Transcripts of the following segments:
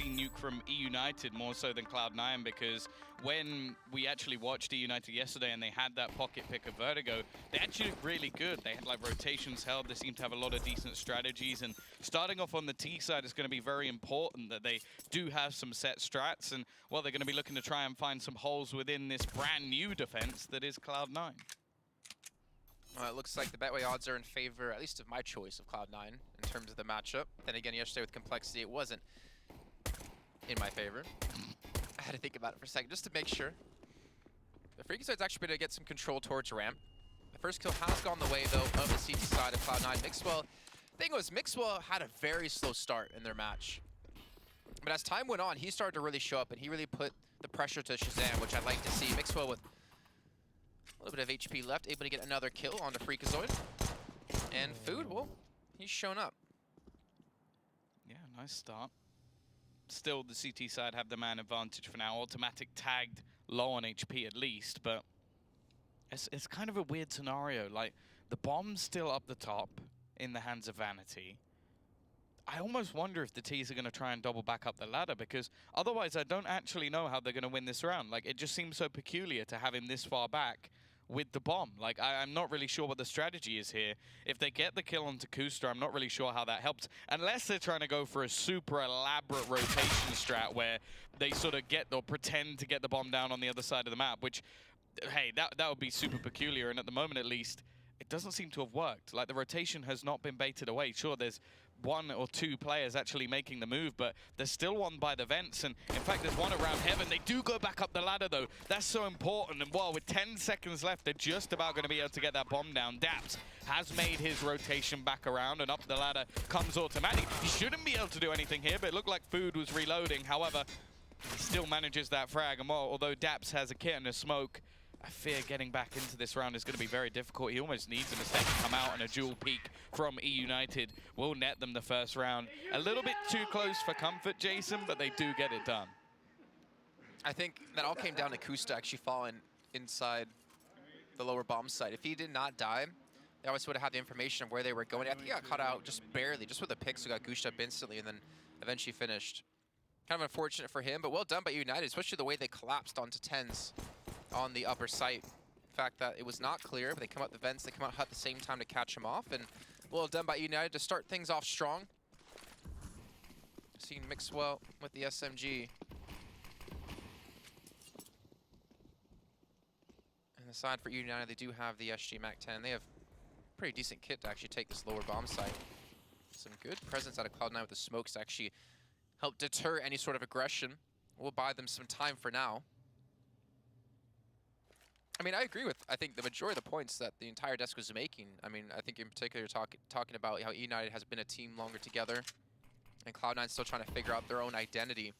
see Nuke from eUnited more so than Cloud9, because when we actually watched eUnited yesterday and they had that pocket pick of Vertigo, they actually looked really good. They had like rotations held, they seemed to have a lot of decent strategies, and starting off on the T side is going to be very important that they do have some set strats, and well, they're going to be looking to try and find some holes within this brand new defense that is Cloud9. Well, it looks like the Betway odds are in favor, at least of my choice of Cloud9 in terms of the matchup. Then again, yesterday with Complexity, it wasn't in my favor. I had to think about it for a second just to make sure. The Freakazoid's actually been able to get some control towards ramp. The first kill has gone the way, though, of the CT side of Cloud9. Mixwell, the thing was, Mixwell had a very slow start in their match. But as time went on, he started to really show up, and he really put the pressure to Shazam, which I'd like to see. Mixwell with a little bit of HP left, able to get another kill on the Freakazoid. And Food, well, he's shown up. Yeah, nice start. Still, the CT side have the man advantage for now. Automatic tagged low on HP at least, but it's kind of a weird scenario. Like, the bomb's still up the top in the hands of Vanity. I almost wonder if the T's are going to try and double back up the ladder, because otherwise I don't actually know how they're going to win this round. Like, it just seems so peculiar to have him this far back with the bomb. Like, I'm not really sure what the strategy is here. If they get the kill onto Kusta, I'm not really sure how that helps, unless they're trying to go for a super elaborate rotation strat where they sort of get or pretend to get the bomb down on the other side of the map, which, hey, that would be super peculiar, and at the moment at least, it doesn't seem to have worked. Like, the rotation has not been baited away. Sure, there's one or two players actually making the move, but there's still one by the vents, and in fact there's one around heaven. They do go back up the ladder though. That's so important, and well, with 10 seconds left, they're just about going to be able to get that bomb down. Daps has made his rotation back around, and up the ladder comes Automatic. He shouldn't be able to do anything here, but it looked like Food was reloading. However, he still manages that frag, and well, although Daps has a kit and a smoke, I fear getting back into this round is going to be very difficult. He almost needs a mistake to come out, and a dual peek from eUnited will net them the first round. A little bit too close for comfort, Jason, but they do get it done. I think that all came down to Kusta actually falling inside the lower bomb site. If he did not die, they always would have had the information of where they were going. I think he got caught out just barely, just with a pick, so got gooshed up instantly and then eventually finished. Kind of unfortunate for him, but well done by eUnited, especially the way they collapsed onto 10s on the upper site. The fact that it was not clear, but they come out the vents, they come out at the same time to catch him off, and well done by eUnited to start things off strong. Seeing Mixwell with the SMG. And aside for eUnited, they do have the SG Mac-10. They have a pretty decent kit to actually take this lower bomb site. Some good presence out of Cloud9 with the smokes to actually help deter any sort of aggression. We'll buy them some time for now. I mean, I agree with, I think, the majority of the points that the entire desk was making. I mean, I think in particular talking about how eUnited has been a team longer together, and Cloud9 still trying to figure out their own identity.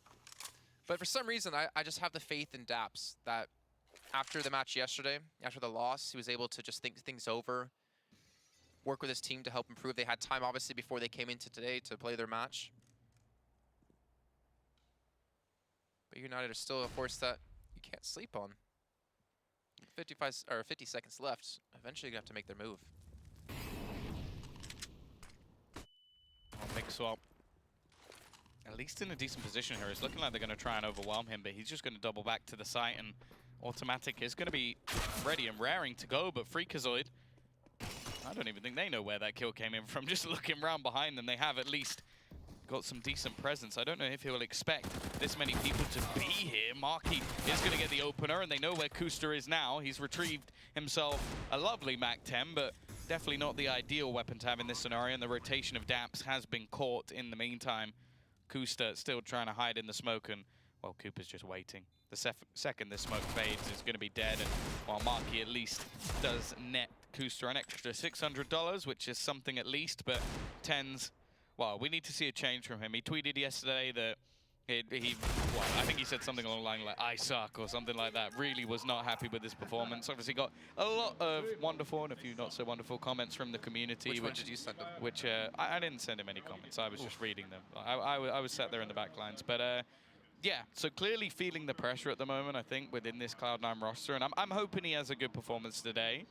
But for some reason, I just have the faith in Daps that after the match yesterday, after the loss, he was able to just think things over, work with his team to help improve. They had time, obviously, before they came into today to play their match. But eUnited are still a force that you can't sleep on. 50 seconds left. Eventually, you have to make their move. Mixwell, at least in a decent position here. It's looking like they're going to try and overwhelm him, but he's just going to double back to the site, and Automatic is going to be ready and raring to go. But Freakazoid, I don't even think they know where that kill came in from. Just looking around behind them, they have at least got some decent presence. I don't know if he will expect this many people to be here. Marky is going to get the opener, and they know where Kusta is now. He's retrieved himself a lovely Mac-10, but definitely not the ideal weapon to have in this scenario, and the rotation of Daps has been caught in the meantime. Kusta still trying to hide in the smoke, and, well, Cooper's just waiting. The second this smoke fades, is going to be dead, and while Marky at least does net Kusta an extra $600, which is something at least, but 10s, well, we need to see a change from him. He tweeted yesterday that well, I think he said something along the line like, "I suck," or something like that. Really was not happy with his performance. Obviously got a lot of wonderful and a few not so wonderful comments from the community. Which one did you send him? Which, I didn't send him any comments. I was just reading them. I was sat there in the back lines. But, yeah, so clearly feeling the pressure at the moment, I think, within this Cloud9 roster. And I'm hoping he has a good performance today.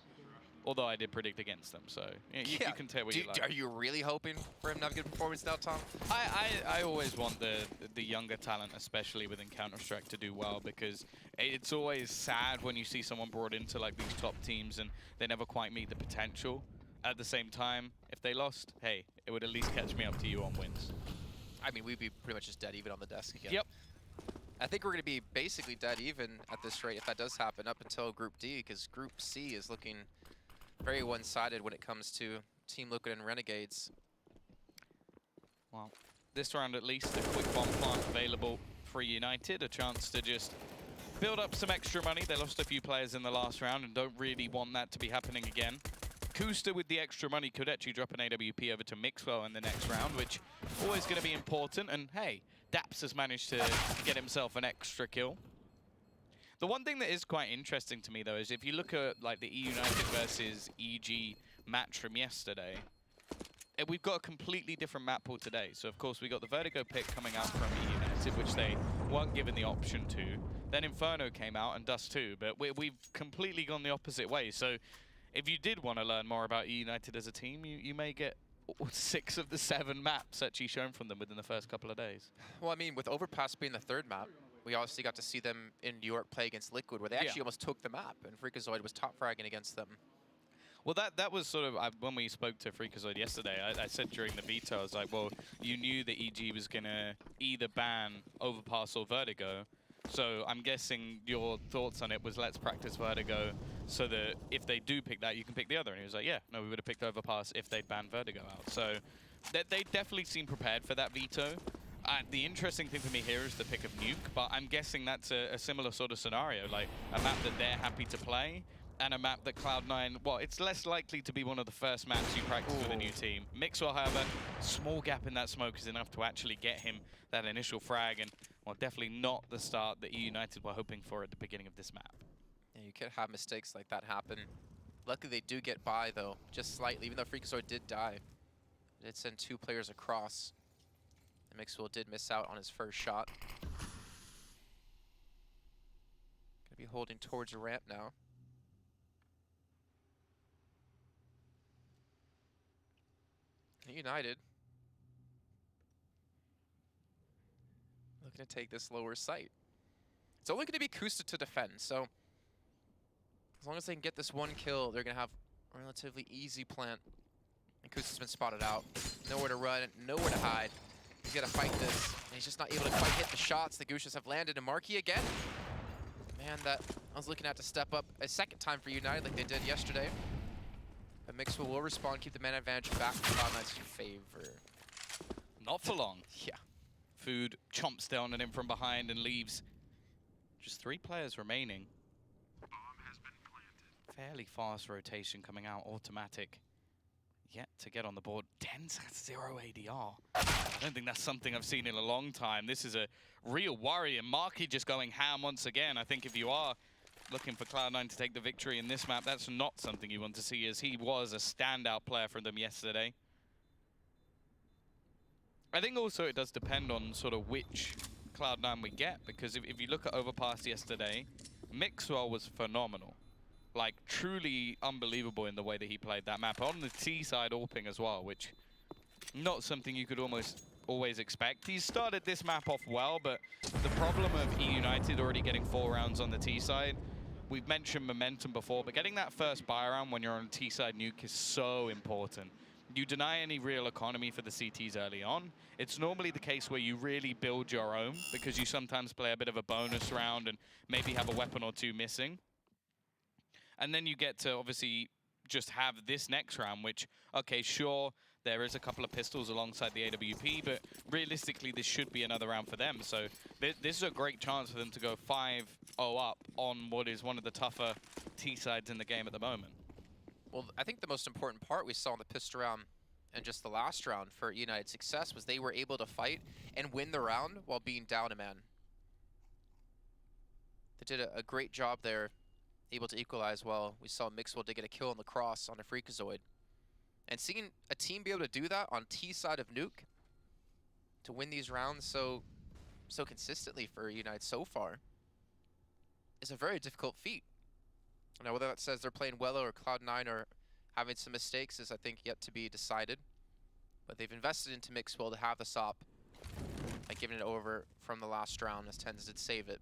Although I did predict against them, so you can take what you like. Are you really hoping for him to have a good performance now, Tom? I always want the younger talent, especially within Counter-Strike, to do well, because it's always sad when you see someone brought into like these top teams and they never quite meet the potential. At the same time, if they lost, hey, it would at least catch me up to you on wins. I mean, we'd be pretty much just dead even on the desk again. Yep. I think we're going to be basically dead even at this rate if that does happen up until Group D, because Group C is looking very one-sided when it comes to Team Liquid and Renegades. Well, this round at least, a quick bomb plant available for United, a chance to just build up some extra money. They lost a few players in the last round and don't really want that to be happening again. Kusta with the extra money could actually drop an AWP over to Mixwell in the next round, which always going to be important. And hey, Daps has managed to get himself an extra kill. The one thing that is quite interesting to me, though, is if you look at like the eUnited versus EG match from yesterday, we've got a completely different map pool today. So, of course, we got the Vertigo pick coming out from eUnited, which they weren't given the option to. Then Inferno came out and Dust 2, but we've completely gone the opposite way. So, if you did want to learn more about eUnited as a team, you may get 6 of the 7 maps actually shown from them within the first couple of days. Well, I mean, with Overpass being the 3rd map, we obviously got to see them in New York play against Liquid, where they actually almost took the map, and Freakazoid was top fragging against them. Well, that was sort of, when we spoke to Freakazoid yesterday, I said during the beta, I was like, well, you knew that EG was going to either ban Overpass or Vertigo. So I'm guessing your thoughts on it was, let's practice Vertigo so that if they do pick that, you can pick the other. And he was like, yeah, no, we would have picked Overpass if they'd banned Vertigo out. So they definitely seem prepared for that veto. The interesting thing for me here is the pick of Nuke, but I'm guessing that's a similar sort of scenario, like a map that they're happy to play, and a map that Cloud9, well, it's less likely to be one of the first maps you practice with a new team. Mixwell, however, small gap in that smoke is enough to actually get him that initial frag, and, well, definitely not the start that eUnited were hoping for at the beginning of this map. Yeah, you could have mistakes like that happen. Luckily, they do get by, though, just slightly, even though Freakazoid did die. It did send 2 players across. And Mixwell did miss out on his first shot. Gonna be holding towards a ramp now. United looking to take this lower site. It's only going to be Kusta to defend, so as long as they can get this 1 kill, they're going to have a relatively easy plant. And Kusta's been spotted out. Nowhere to run, nowhere to hide. He's got to fight this, and he's just not able to quite hit the shots. The Gushas have landed, and Marky again. Man, that I was looking at to step up a 2nd time for United like they did yesterday. But Mixwell will respawn, keep the mana advantage back in Cloud9's favor. Not for long. Yeah. Food chomps down on him from behind and leaves just 3 players remaining. Bomb has been planted. Fairly fast rotation coming out, automatic. Yet to get on the board, 10-0 ADR. I don't think that's something I've seen in a long time. This is a real worry, and Marky just going ham once again. I think if you are looking for Cloud9 to take the victory in this map, that's not something you want to see, as he was a standout player for them yesterday. I think also it does depend on sort of which Cloud9 we get, because if you look at Overpass yesterday, Mixwell was phenomenal. Like, truly unbelievable in the way that he played that map. On the T side, AWPing as well, which not something you could always expect. He started this map off well, but the problem of eUnited already getting 4 rounds on the T side, we've mentioned momentum before, but getting that first buy round when you're on T side nuke is so important. You deny any real economy for the CTs early on. It's normally the case where you really build your own, because you sometimes play a bit of a bonus round and maybe have a weapon or 2 missing. And then you get to obviously just have this next round, which, okay, sure, there is a couple of pistols alongside the AWP, but realistically, this should be another round for them. So this is a great chance for them to go 5-0 up on what is one of the tougher T-sides in the game at the moment. Well, I think the most important part we saw in the pistol round and just the last round for United's success was they were able to fight and win the round while being down a man. They did a great job there, able to equalize well. We saw Mixwell to get a kill on the cross on a Freakazoid. And seeing a team be able to do that on T side of Nuke to win these rounds so consistently for United so far is a very difficult feat. Now, whether that says they're playing well or Cloud9 are having some mistakes is, I think, yet to be decided. But they've invested into Mixwell to have the SOP by giving it over from the last round, as Tens did save it.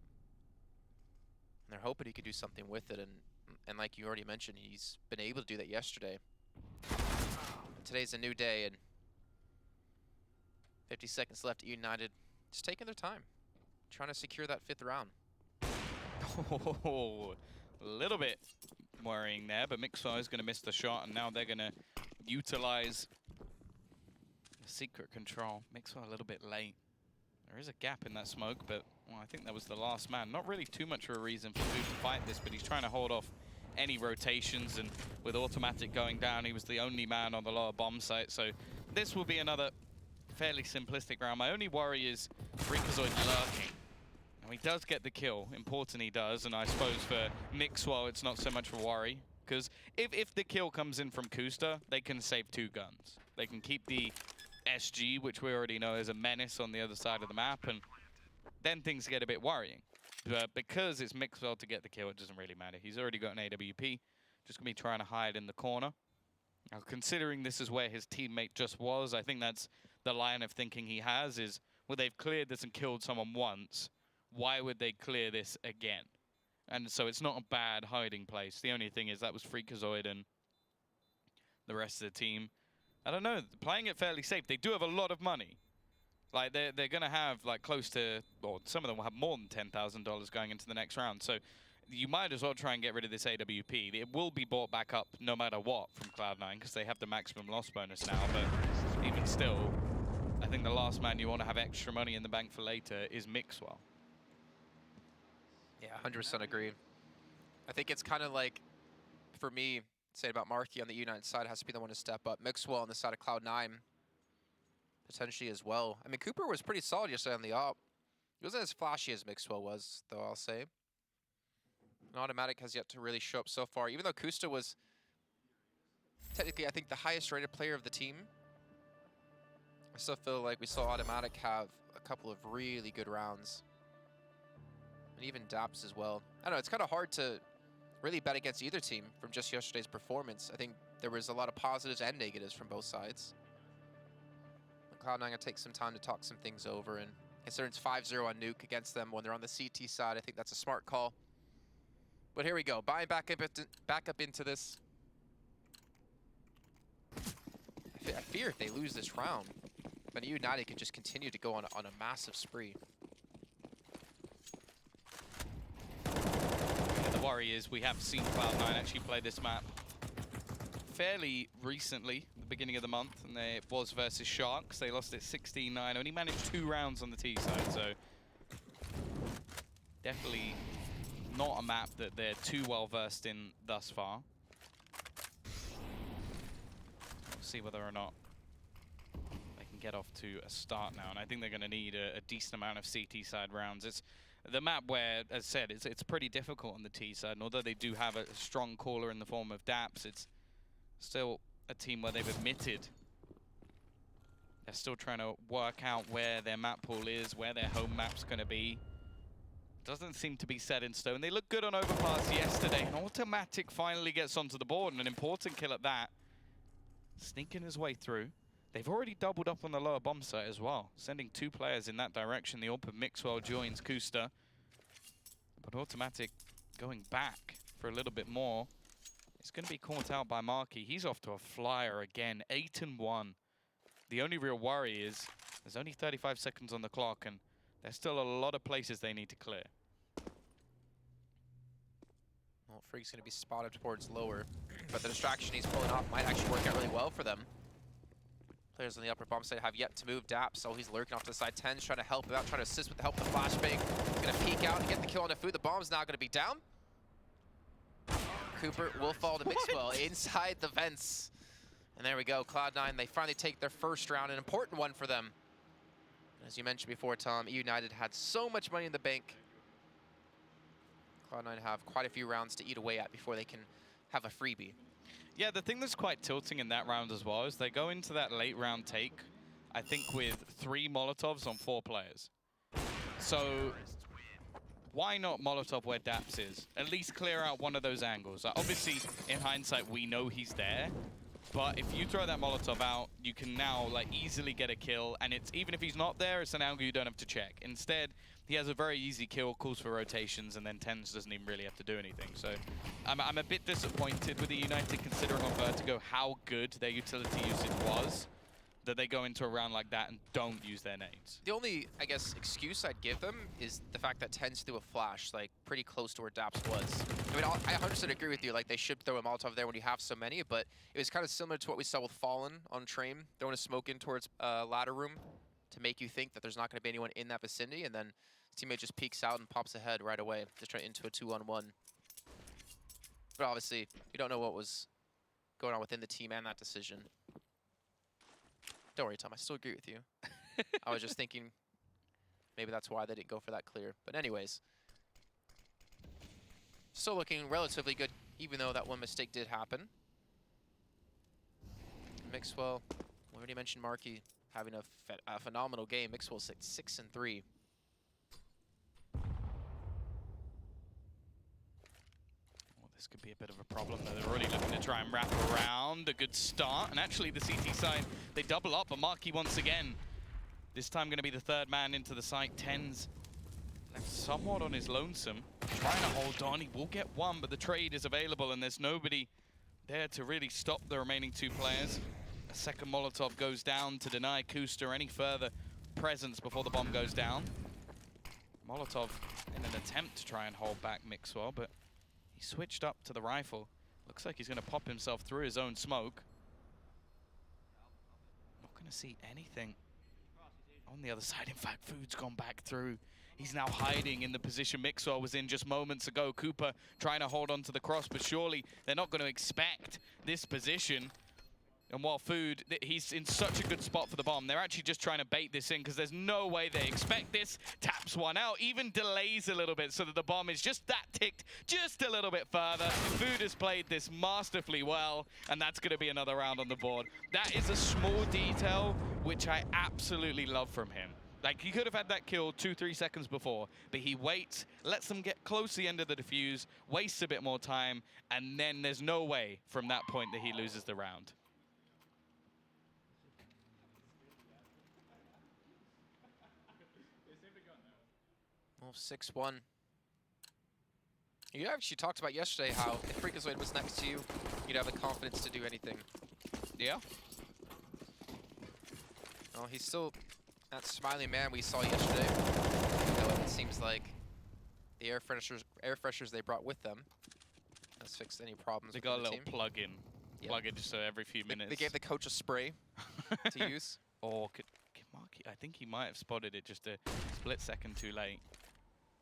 And they're hoping he could do something with it, and like you already mentioned, he's been able to do that yesterday. Today's a new day, and 50 seconds left at eUnited. Just taking their time, trying to secure that 5th round. Oh, a little bit worrying there, but Mixwell is going to miss the shot, and now they're going to utilize the secret control. Mixwell a little bit late. There is a gap in that smoke, but well, I think that was the last man. Not really too much of a reason for Nuke to fight this, but he's trying to hold off any rotations, and with automatic going down, he was the only man on the lower bomb site, so this will be another fairly simplistic round. My only worry is Freakazoid lurking. Now, he does get the kill. Important he does, and I suppose for Mixwell, it's not so much of a worry, because if the kill comes in from Kusta, they can save 2 guns. They can keep the SG, which we already know is a menace on the other side of the map, and then things get a bit worrying. But because it's Mixwell to get the kill, it doesn't really matter. He's already got an AWP, just going to be trying to hide in the corner. Now, considering this is where his teammate just was, I think that's the line of thinking he has is, well, they've cleared this and killed someone once. Why would they clear this again? And so it's not a bad hiding place. The only thing is that was Freakazoid and the rest of the team. I don't know, playing it fairly safe. They do have a lot of money. Like, they're going to have, like, close to, or some of them will have more than $10,000 going into the next round. So you might as well try and get rid of this AWP. It will be bought back up no matter what from Cloud9, because they have the maximum loss bonus now. But even still, I think the last man you want to have extra money in the bank for later is Mixwell. Yeah, 100% agree. I think it's kind of like, for me, say about Marky on the eUnited side has to be the one to step up. Mixwell on the side of Cloud9, potentially as well. I mean, Cooper was pretty solid yesterday on the op. He wasn't as flashy as Mixwell was, though, I'll say. And Automatic has yet to really show up so far, even though Kusta was technically, I think, the highest rated player of the team. I still feel like we saw Automatic have a couple of really good rounds. And even Daps as well. I don't know, it's kind of hard to really bet against either team from just yesterday's performance. I think there was a lot of positives and negatives from both sides. Cloud9 going to take some time to talk some things over, and considering it's 5-0 on Nuke against them when they're on the CT side, I think that's a smart call. But here we go, buying back up into this. I fear if they lose this round, but eUnited can just continue to go on a massive spree. Yeah, the worry is we have seen Cloud9 actually play this map fairly recently, the beginning of the month, and it was versus Sharks. They lost it 16-9, only managed 2 rounds on the T side, so definitely not a map that they're too well versed in thus far. We'll see whether or not they can get off to a start now, and I think they're going to need a decent amount of CT side rounds. It's the map where, as I said, it's pretty difficult on the T side, and although they do have a strong caller in the form of Daps, it's still a team where they've admitted they're still trying to work out where their map pool is, where their home map's going to be. Doesn't seem to be set in stone. They looked good on overpass yesterday. Automatic finally gets onto the board, and an important kill at that. Sneaking his way through. They've already doubled up on the lower bomb site as well, sending 2 players in that direction. The AWP of Mixwell joins Kusta, but Automatic going back for a little bit more. It's going to be caught out by Marky. He's off to a flyer again, 8-1. The only real worry is there's only 35 seconds on the clock, and there's still a lot of places they need to clear. Well, Freak's going to be spotted towards lower, but the distraction he's pulling off might actually work out really well for them. Players on the upper bomb side have yet to move Daps, so he's lurking off to the side. 10's trying to help him out, trying to assist with the help of the flashbang. He's going to peek out and get the kill on the food. The bomb's now going to be down. Cooper will fall to Mixwell inside the vents. And there we go, Cloud9, they finally take their first round, an important one for them. As you mentioned before, Tom, eUnited had so much money in the bank. Cloud9 have quite a few rounds to eat away at before they can have a freebie. Yeah, the thing that's quite tilting in that round as well is they go into that late round take, I think with 3 Molotovs on 4 players. So why not Molotov where Daps is? At least clear out one of those angles. Obviously, in hindsight, we know he's there. But if you throw that Molotov out, you can now like easily get a kill. And it's even if he's not there, it's an angle you don't have to check. Instead, he has a very easy kill, calls for rotations, and then TenZ doesn't even really have to do anything. So I'm a bit disappointed with the United considering on Vertigo how good their utility usage was, that they go into a round like that and don't use their nades. The only, I guess, excuse I'd give them is the fact that TenZ threw a flash, like, pretty close to where Daps was. I mean, I 100% agree with you, like, they should throw a Molotov there when you have so many, but it was kind of similar to what we saw with Fallen on Train, throwing a smoke in towards ladder room to make you think that there's not going to be anyone in that vicinity, and then his teammate just peeks out and pops ahead right away to try into a 2-on-1. But obviously, you don't know what was going on within the team and that decision. Don't worry, Tom, I still agree with you. I was just thinking maybe that's why they didn't go for that clear. But anyways, still looking relatively good, even though that one mistake did happen. Mixwell, we already mentioned Marky having a phenomenal game. Mixwell's at 6-3. This could be a bit of a problem, though. They're really looking to try and wrap around. A good start. And actually, the CT side, they double up. But Marky once again, this time going to be the third man into the site. TenZ left somewhat on his lonesome. Trying to hold on. He will get one, but the trade is available, and there's nobody there to really stop the remaining two players. A second Molotov goes down to deny Kusta any further presence before the bomb goes down. Molotov in an attempt to try and hold back Mixwell, but he switched up to the rifle. Looks like he's going to pop himself through his own smoke. Not going to see anything on the other side. In fact, Food's gone back through. He's now hiding in the position Mixwell was in just moments ago. Cooper trying to hold on to the cross, but surely they're not going to expect this position. And while Food, he's in such a good spot for the bomb, they're actually just trying to bait this in because there's no way they expect this. Taps one out, even delays a little bit so that the bomb is just that ticked just a little bit further. Food has played this masterfully well, and that's going to be another round on the board. That is a small detail, which I absolutely love from him. Like, he could have had that kill 2-3 seconds before, but he waits, lets them get close to the end of the defuse, wastes a bit more time, and then there's no way from that point that he loses the round. Well, 6-1. You actually talked about yesterday how if Freakazoid was next to you, you'd have the confidence to do anything. Yeah. Well, he's still that smiling man we saw yesterday. Though it seems like the air freshers they brought with them has fixed any problems. They with got a the little team. plug-in. Yep. Plug-in just so every few minutes. They gave the coach a spray to use. Or could Marky, I think he might have spotted it just a split second too late.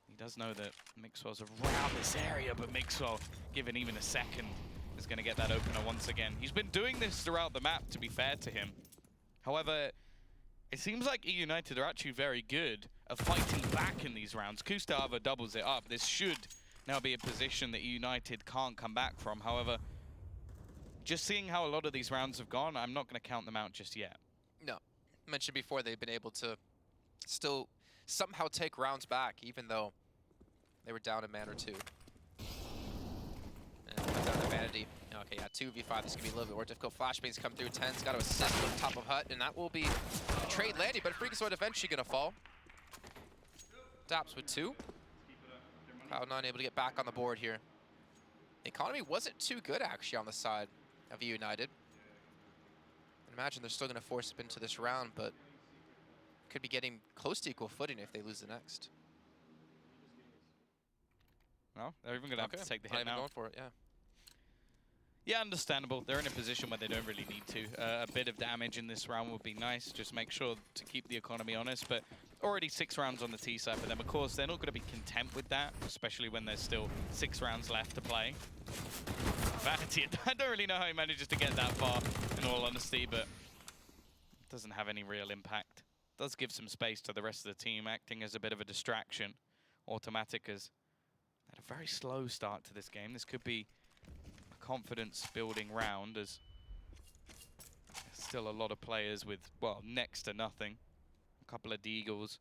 He does know that Mixwell's around this area, but Mixwell, given even a second, is going to get that opener once again. He's been doing this throughout the map, to be fair to him. However, it seems like eUnited are actually very good at fighting back in these rounds. Kusta doubles it up. This should now be a position that eUnited can't come back from. However, just seeing how a lot of these rounds have gone, I'm not going to count them out just yet. No. I mentioned before they've been able to still somehow take rounds back, even though they were down a man or two. And it comes down to Vanity. Okay, yeah, 2v5. This could be a little bit more difficult. Flashbangs come through. TenZ got to assist on top of Hut, and that will be a trade landing, but Freakazoid eventually going to fall. Daps with 2. Cloud9 able to get back on the board here. The economy wasn't too good, actually, on the side of eUnited. I imagine they're still going to force it into this round, but could be getting close to equal footing if they lose the next. Well, they're even going to have to take the hit now. Going for it, yeah. Yeah, understandable. They're in a position where they don't really need to. A bit of damage in this round would be nice. Just make sure to keep the economy honest. But already 6 rounds on the T side for them. Of course, they're not going to be content with that, especially when there's still 6 rounds left to play. Vanity, I don't really know how he manages to get that far, in all honesty, but it doesn't have any real impact. Does give some space to the rest of the team, acting as a bit of a distraction. Automatic has had a very slow start to this game. This could be a confidence-building round, as there's still a lot of players with, well, next to nothing. A couple of Deagles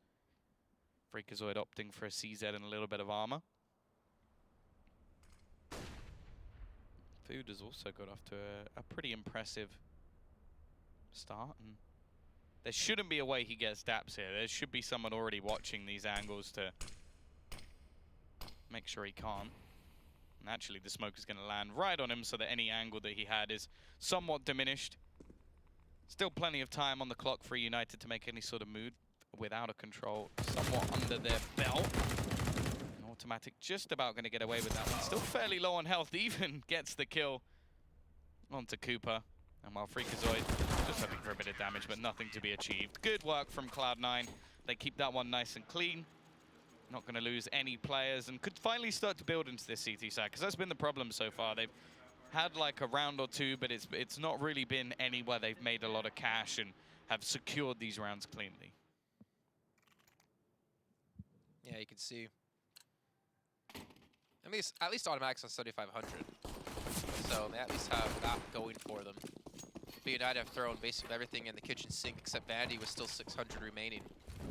Freakazoid opting for a CZ and a little bit of armor. Food has also got off to a pretty impressive start, and there shouldn't be a way he gets daps here. There should be someone already watching these angles to make sure he can't. And actually the smoke is going to land right on him so that any angle that he had is somewhat diminished. Still plenty of time on the clock for eUnited to make any sort of move without a control somewhat under their belt. And Automatic just about going to get away with that one. Still fairly low on health, even gets the kill onto Cooper. And while Freakazoid just hoping for a bit of damage, but nothing to be achieved. Good work from Cloud9. They keep that one nice and clean. Not going to lose any players and could finally start to build into this CT side, because that's been the problem so far. They've had like a round or two, but it's not really been anywhere they've made a lot of cash and have secured these rounds cleanly. Yeah, you can see. At least Automatic's on 7,500. So they at least have that going for them. eUnited have thrown basically everything in the kitchen sink except Bandy with still 600 remaining.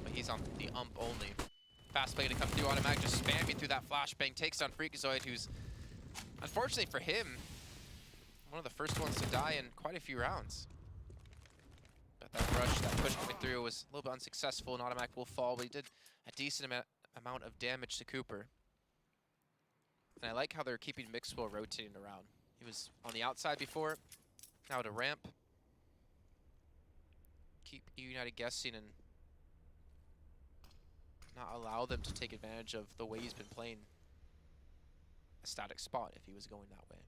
But he's on the ump only. Fast play to come through. Automatic just spamming through that flashbang. Takes down Freakazoid, who's, unfortunately for him, one of the first ones to die in quite a few rounds. But that rush, that push coming through was a little bit unsuccessful, and Automatic will fall, but he did a decent amount of damage to Cooper. And I like how they're keeping Mixwell rotating around. He was on the outside before, now to ramp. Keep eUnited guessing and not allow them to take advantage of the way he's been playing a static spot if he was going that way.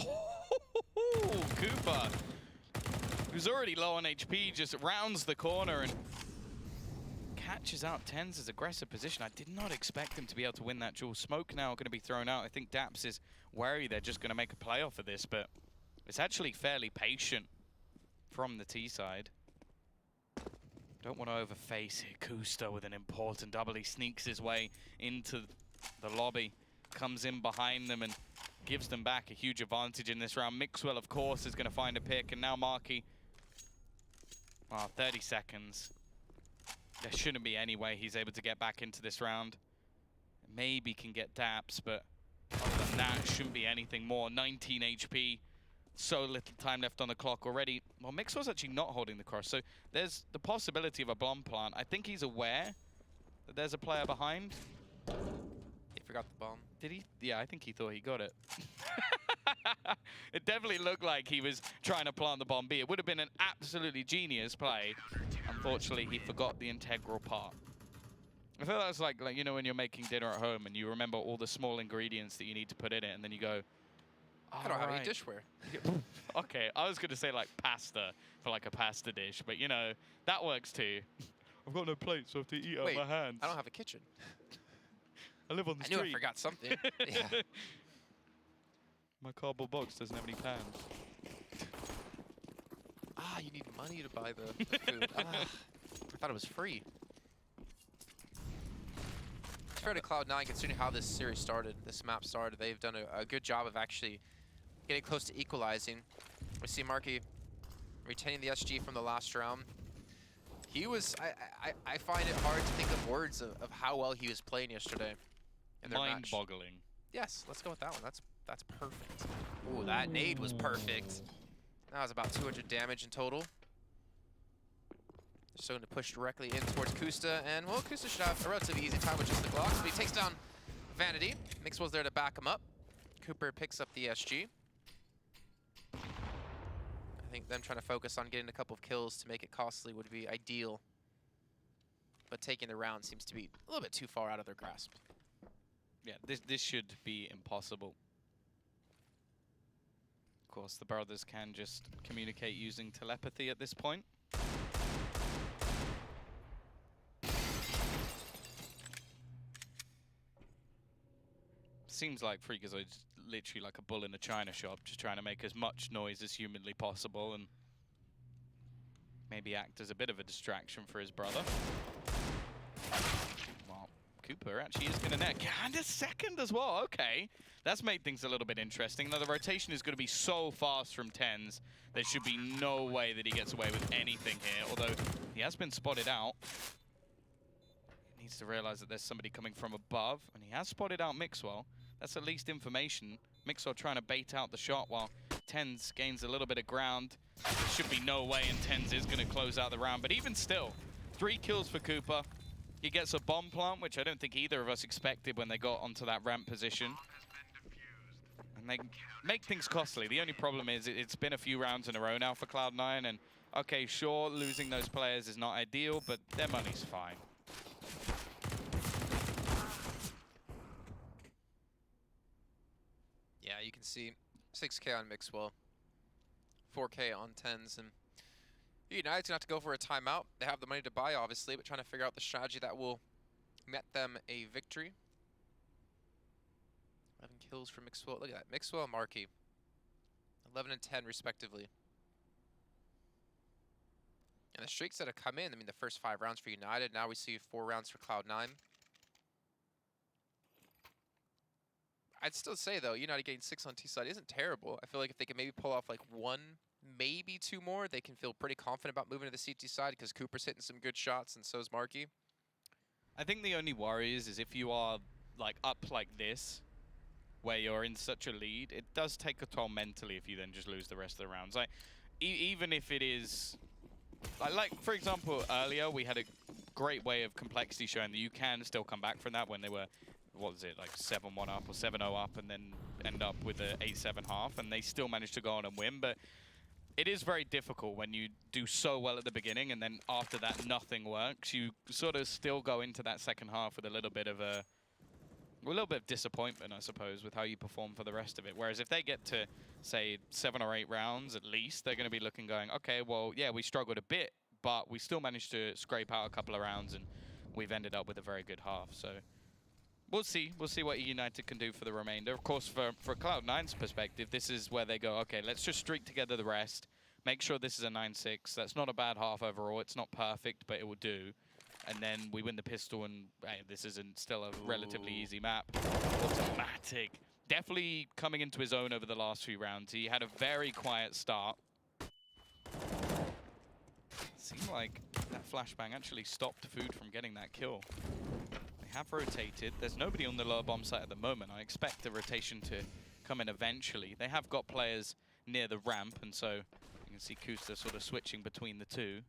Oh, Cooper, who's already low on HP, just rounds the corner and catches out TenZ's aggressive position. I did not expect him to be able to win that duel. Smoke now going to be thrown out. I think Daps is wary they're just going to make a play off of this, but it's actually fairly patient from the T side. Don't want to overface here. Kusta with an important double. He sneaks his way into the lobby, comes in behind them and gives them back a huge advantage in this round. Mixwell, of course, is going to find a pick, and now Marky, 30 seconds. There shouldn't be any way he's able to get back into this round. Maybe can get Daps, but other than that, shouldn't be anything more. 19 HP. So little time left on the clock already. Well, Mixwell's actually not holding the cross, so there's the possibility of a bomb plant. I think he's aware that there's a player behind. He forgot the bomb. Did he? Yeah, I think he thought he got it. It definitely looked like he was trying to plant the bomb B. It would have been an absolutely genius play. Unfortunately, he forgot the integral part. I feel that's like you know when you're making dinner at home and you remember all the small ingredients that you need to put in it, and then you go, I don't have any dishware. Okay, I was going to say like pasta for like a pasta dish, but you know, that works too. I've got no plate, so I have to eat out of my hands. I don't have a kitchen. I live on the street. I knew I forgot something. Yeah. My cardboard box doesn't have any pans. Ah, you need money to buy the food. I thought it was free. Fair to Cloud9, considering how this series started, this map started, they've done a good job of actually getting close to equalizing. We see Marky retaining the SG from the last round. He was, I find it hard to think of words of how well he was playing yesterday in their match. Mind-boggling. Yes, let's go with that one. That's perfect. Ooh, that nade was perfect. That was about 200 damage in total. They're starting to push directly in towards Kusta, and well, Kusta should have a relatively easy time with just the Glocks, but he takes down Vanity. Mixwell's there to back him up. Cooper picks up the SG. I think them trying to focus on getting a couple of kills to make it costly would be ideal. But taking the round seems to be a little bit too far out of their grasp. Yeah, this should be impossible. Of course, the brothers can just communicate using telepathy at this point. Seems like Freakazoid's literally like a bull in a china shop, just trying to make as much noise as humanly possible and maybe act as a bit of a distraction for his brother. Well, Cooper actually is going to neck. And a second as well. Okay. That's made things a little bit interesting. Now, the rotation is going to be so fast from TenZ. There should be no way that he gets away with anything here, although he has been spotted out. He needs to realize that there's somebody coming from above, and he has spotted out Mixwell. That's at least information. Mixwell trying to bait out the shot while TenZ gains a little bit of ground. There should be no way, and TenZ is going to close out the round. But even still, 3 kills for Cooper. He gets a bomb plant, which I don't think either of us expected when they got onto that ramp position. And they make things costly. The only problem is it's been a few rounds in a row now for Cloud9. And, okay, sure, losing those players is not ideal, but their money's fine. Yeah, you can see 6K on Mixwell, 4K on TenZ, and United's gonna have to go for a timeout. They have the money to buy, obviously, but trying to figure out the strategy that will net them a victory. 11 kills for Mixwell. Look at that, Mixwell and Markey, 11 and 10 respectively. And the streaks that have come in, I mean, the first 5 rounds for United. Now we see 4 rounds for Cloud9. I'd still say, though, United getting 6 on T-side isn't terrible. I feel like if they can maybe pull off like 1, maybe 2 more, they can feel pretty confident about moving to the CT side because Cooper's hitting some good shots and so is Markey. I think the only worry is if you are like up like this, where you're in such a lead, it does take a toll mentally if you then just lose the rest of the rounds. Like, even if it is, like for example, earlier we had a great way of Complexity showing that you can still come back from that when they were, what was it, like 7-1 up or 7-0 up and then end up with a 8-7 half, and they still managed to go on and win. But it is very difficult when you do so well at the beginning and then after that nothing works. You sort of still go into that second half with a little bit of disappointment, I suppose, with how you perform for the rest of it. Whereas if they get to, say, 7 or 8 rounds at least, they're going to be looking going, okay, well, yeah, we struggled a bit, but we still managed to scrape out a couple of rounds and we've ended up with a very good half. So we'll see. We'll see what eUnited can do for the remainder. Of course, for Cloud9's perspective, this is where they go, okay, let's just streak together the rest. Make sure this is a 9-6. That's not a bad half overall. It's not perfect, but it will do. And then we win the pistol, and hey, this isn't still a relatively easy map. Automatic. Definitely coming into his own over the last few rounds. He had a very quiet start. Seemed like that flashbang actually stopped Food from getting that kill. They have rotated. There's nobody on the lower bomb site at the moment. I expect the rotation to come in eventually. They have got players near the ramp, and so you can see Kusta sort of switching between the two.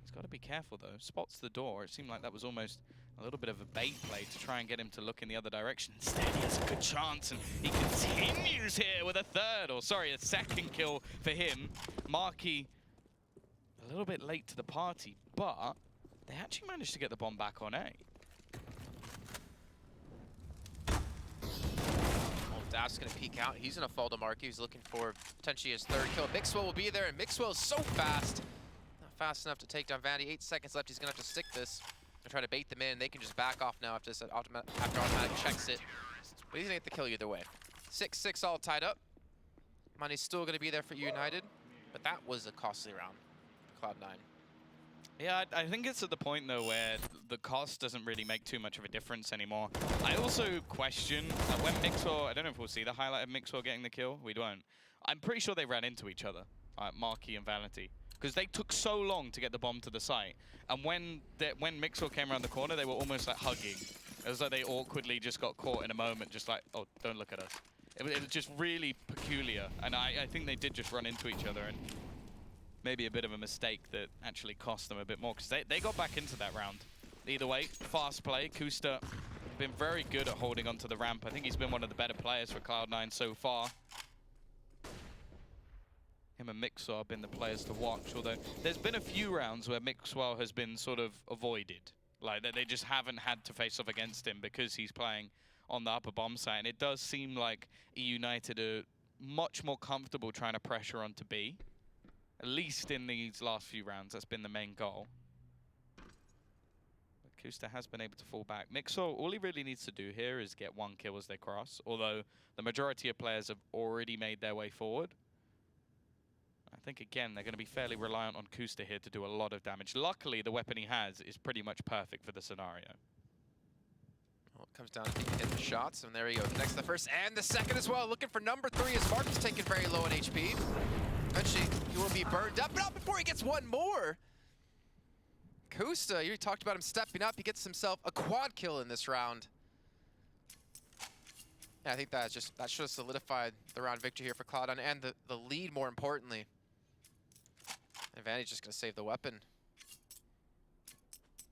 He's got to be careful, though. Spots the door. It seemed like that was almost a little bit of a bait play to try and get him to look in the other direction. Instead, he has a good chance, and he continues here with a second kill for him. Markey a little bit late to the party, but they actually managed to get the bomb back on A. Daft's going to peek out. He's going to fall to Markey. He's looking for potentially his 3rd kill. Mixwell will be there, and Mixwell is so fast. Not fast enough to take down Vandy. 8 seconds left. He's going to have to stick this and try to bait them in. They can just back off now after automatic checks it. But he's going to get the kill either way. 6-6 all tied up. Money's still going to be there for United, but that was a costly round for Cloud9. Yeah, I think it's at the point, though, where the cost doesn't really make too much of a difference anymore. I also question when Mixwell, I don't know if we'll see the highlight of Mixwell getting the kill. We won't. I'm pretty sure they ran into each other, Markey and Vanity, because they took so long to get the bomb to the site. And when Mixwell came around the corner, they were almost like hugging. It was like they awkwardly just got caught in a moment, just like, oh, don't look at us. It was just really peculiar. And I think they did just run into each other. And maybe a bit of a mistake that actually cost them a bit more, because they got back into that round. Either way, fast play. Kusta been very good at holding onto the ramp. I think he's been one of the better players for Cloud9 so far. Him and Mixwell have been the players to watch, although there's been a few rounds where Mixwell has been sort of avoided. Like, they just haven't had to face off against him because he's playing on the upper bomb site. And it does seem like eUnited are much more comfortable trying to pressure onto B. At least in these last few rounds, that's been the main goal. But Kusta has been able to fall back. Mixwell, all he really needs to do here is get 1 kill as they cross, although the majority of players have already made their way forward. I think, again, they're going to be fairly reliant on Kusta here to do a lot of damage. Luckily, the weapon he has is pretty much perfect for the scenario. Well, it comes down to hitting the shots, and there we go. Next, the first and the second as well. Looking for number 3 as Mark is taken very low in HP. Eventually, he will be burned up, but not before he gets one more. Kusta, you talked about him stepping up. He gets himself a quad kill in this round. Yeah, I think that should have solidified the round victory here for Cloud9 and the lead, more importantly. Advantage just going to save the weapon.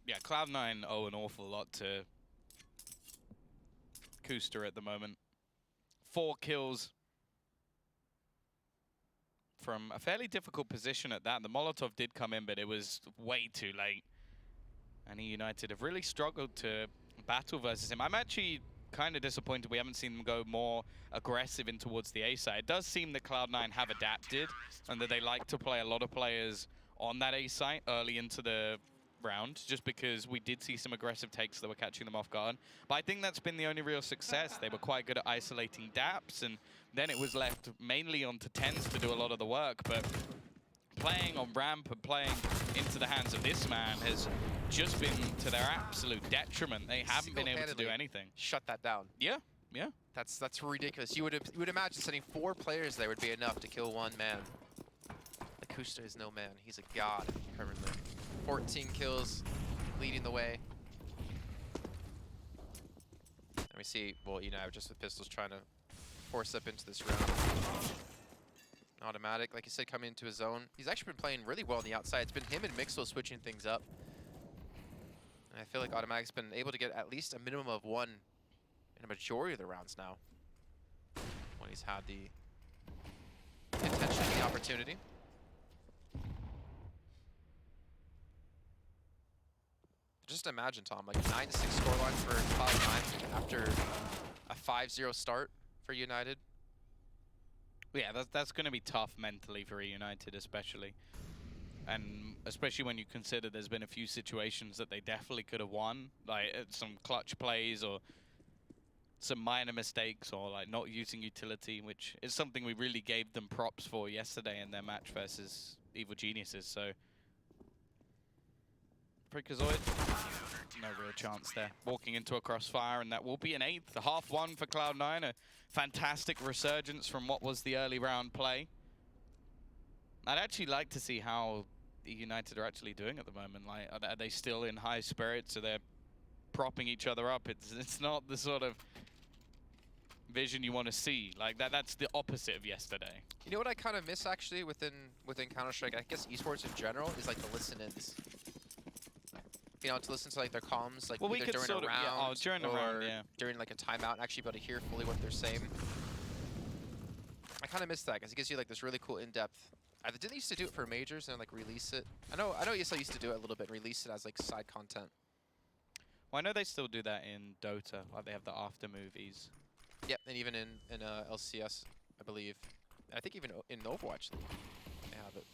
Yeah, Cloud9 owe an awful lot to Kusta at the moment. 4 kills from a fairly difficult position at that. The Molotov did come in, but it was way too late. And eUnited have really struggled to battle versus him. I'm actually kind of disappointed we haven't seen them go more aggressive in towards the A side. It does seem that Cloud9 have adapted and that they like to play a lot of players on that A site early into the round, just because we did see some aggressive takes that were catching them off guard. But I think that's been the only real success. They were quite good at isolating daps, and then it was left mainly onto 10s to do a lot of the work. But playing on ramp and playing into the hands of this man has just been to their absolute detriment. They haven't been able to do anything. Shut that down. Yeah, yeah. That's ridiculous. You would imagine sending 4 players there would be enough to kill one man. Kusta is no man. He's a god currently. 14 kills, leading the way. And we see, well, just with pistols trying to force up into this round. Automatic, like you said, coming into his zone. He's actually been playing really well on the outside. It's been him and Mixwell switching things up. And I feel like Automatic's been able to get at least a minimum of 1 in a majority of the rounds now, when he's had the intention and the opportunity. Just imagine, Tom, like a 9-6 scoreline for Cloud9 after a 5-0 start for United. Yeah, that's going to be tough mentally for eUnited, especially. And especially when you consider there's been a few situations that they definitely could have won, like some clutch plays or some minor mistakes, or like not using utility, which is something we really gave them props for yesterday in their match versus Evil Geniuses. So Freakazoid, no real chance there. Walking into a crossfire, and that will be an 8th. A half one for Cloud9, a fantastic resurgence from what was the early round play. I'd actually like to see how eUnited are actually doing at the moment. Like, are they still in high spirits? Are they propping each other up? It's not the sort of vision you want to see. Like that's the opposite of yesterday. You know what I kind of miss actually within Counter-Strike, I guess esports in general, is like the listen-ins. You know, to listen to like their comms, like either during a round, during a round, yeah, during like a timeout, and actually be able to hear fully what they're saying. I kind of miss that because it gives you like this really cool in-depth. Didn't they used to do it for majors and like release it? I know ESL used to do it a little bit, and release it as like side content. Well, I know they still do that in Dota. Like they have the after movies. Yep, and even in LCS, I believe. I think even in Overwatch they have it.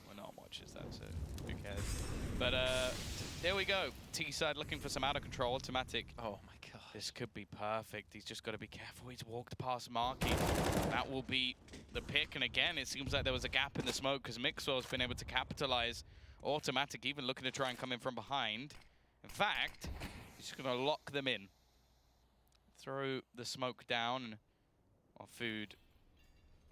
Well, no one watches that, so who cares? But there we go. T-side looking for some out of control automatic. Oh my god. This could be perfect. He's just got to be careful. He's walked past Marky. That will be the pick. And again, it seems like there was a gap in the smoke because Mixwell's been able to capitalize. Automatic even looking to try and come in from behind. In fact, he's just going to lock them in. Throw the smoke down. Or Food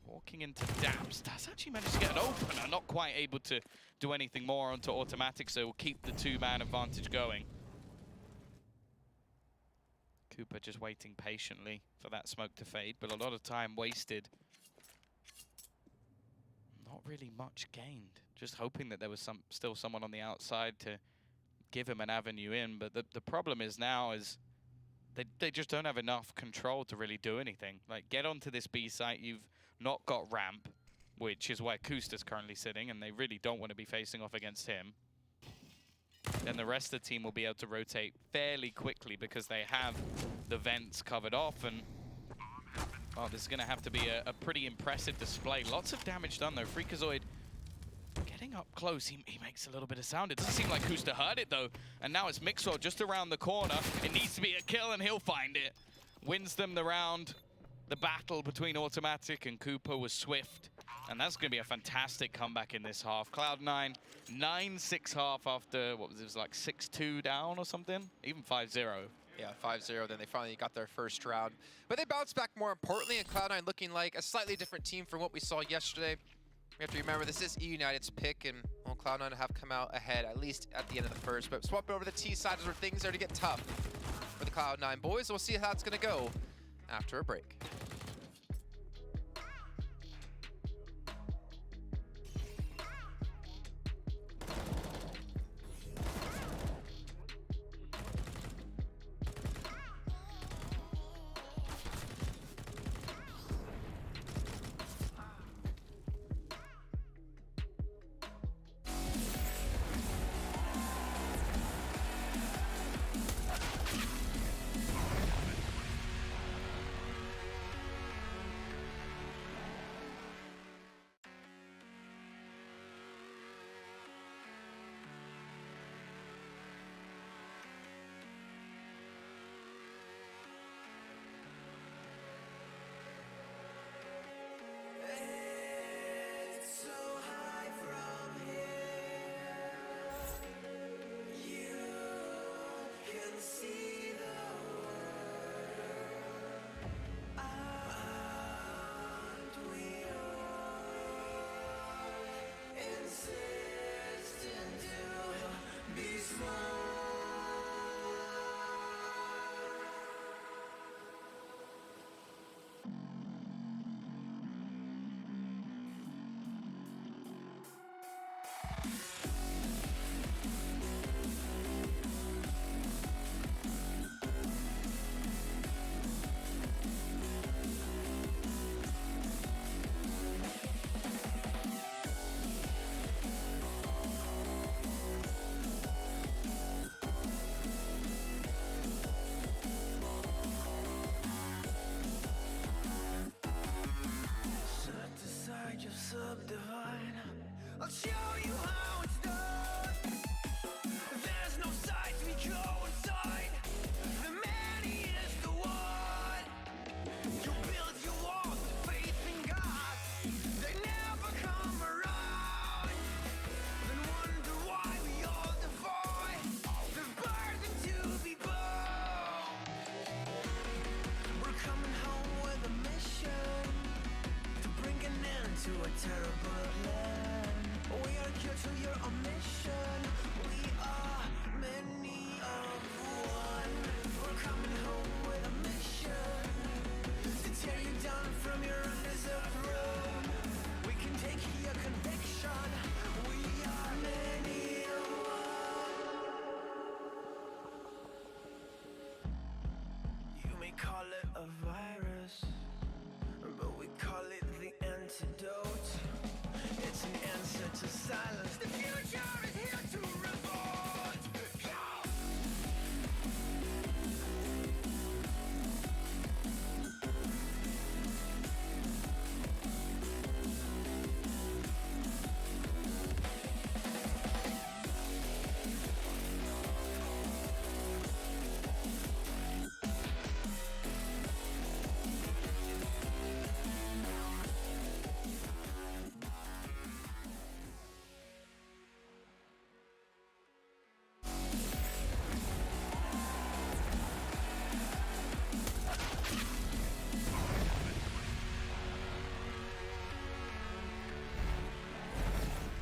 walking into Daps. That's actually managed to get an opener. Not quite able to do anything more onto Automatic, so we'll keep the 2-man advantage going. Cooper just waiting patiently for that smoke to fade, but a lot of time wasted. Not really much gained. Just hoping that there was still someone on the outside to give him an avenue in. But the problem is now is they just don't have enough control to really do anything. Like, get onto this B site, you've not got ramp, which is where Kusta's currently sitting, and they really don't want to be facing off against him. Then the rest of the team will be able to rotate fairly quickly because they have the vents covered off, and oh, this is going to have to be a pretty impressive display. Lots of damage done though. Freakazoid getting up close, he makes a little bit of sound. It doesn't seem like Kusta heard it though, and now it's Mixwell just around the corner. It needs to be a kill and he'll find it. Wins them the round. The battle between Automatic and Cooper was swift, and that's going to be a fantastic comeback in this half. Cloud9, 9-6 half after, what was it, like 6-2 down or something? Even 5-0. Yeah, 5-0, then they finally got their first round. But they bounced back more importantly, and Cloud9 looking like a slightly different team from what we saw yesterday. We have to remember this is eUnited's pick, and well, Cloud9 have come out ahead, at least at the end of the first. But swapping over to the T side is where things are to get tough for the Cloud9 boys. We'll see how it's going to go after a break. I'll show you how it's done. There's no sight, we go inside. The man is the one. You build your walls, faith in God. They never come around. Then wonder why we all defy the burden to be born. We're coming home with a mission to bring an end to a terrible land. We are here to your mission. We are many of one. We're coming home with a mission to tear you down from your undeserved throne. We can take your conviction. We are many of one. You may call it a virus, but we call it the antidote. It's an answer to silence. The future is here to revolt.